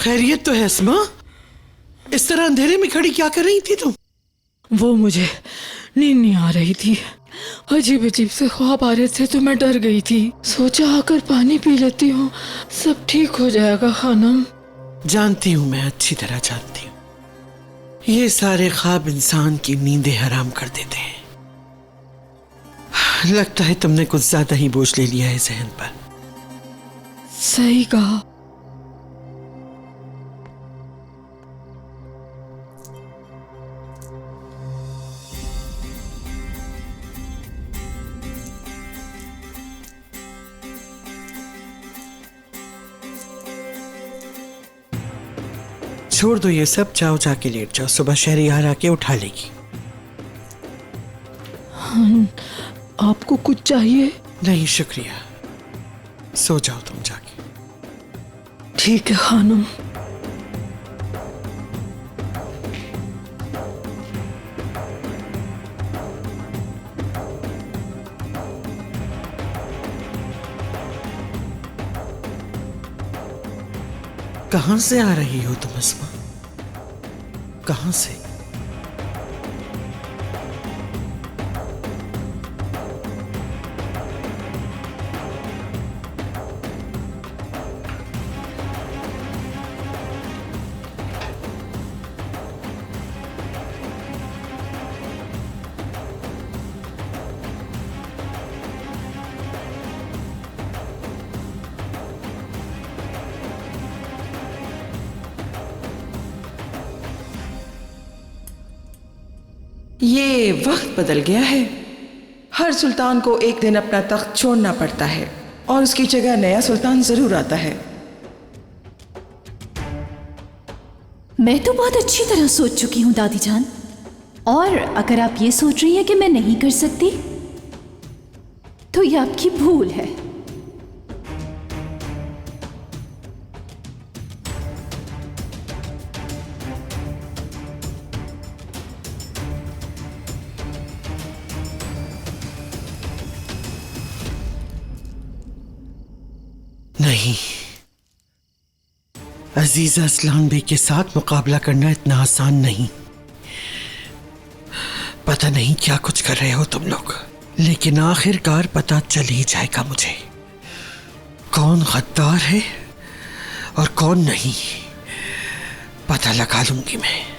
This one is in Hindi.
खैरियत तो है अस्मा? इस तरह अंधेरे में खड़ी क्या कर रही थी तुम? वो मुझे नींद नहीं आ रही थी, अजीब अजीब से ख्वाब आ रहे थे तो मैं डर गई थी। सोचा आकर पानी पी लेती हूँ, सब ठीक हो जाएगा खानम। जानती हूँ, मैं अच्छी तरह जानती हूँ, ये सारे ख्वाब इंसान की नींदें हराम कर देते हैं। लगता है तुमने कुछ ज्यादा ही बोझ ले लिया है जहन पर। सही कहा। छोड़ दो ये सब, जाओ जाके लेट जाओ, सुबह शहरियार आके उठा लेगी। आपको कुछ चाहिए? नहीं शुक्रिया, सो जाओ तुम जाके। ठीक है खानम। कहां से आ रही हो तुम अस्मा? कहां से? ये वक्त बदल गया है। हर सुल्तान को एक दिन अपना तख्त छोड़ना पड़ता है और उसकी जगह नया सुल्तान जरूर आता है। मैं तो बहुत अच्छी तरह सोच चुकी हूँ दादी जान, और अगर आप ये सोच रही हैं कि मैं नहीं कर सकती तो ये आपकी भूल है। नहीं, अजीजा असलान बे के साथ मुकाबला करना इतना आसान नहीं। पता नहीं क्या कुछ कर रहे हो तुम लोग, लेकिन आखिरकार पता चल ही जाएगा मुझे कौन गद्दार है और कौन नहीं। पता लगा लूंगी मैं।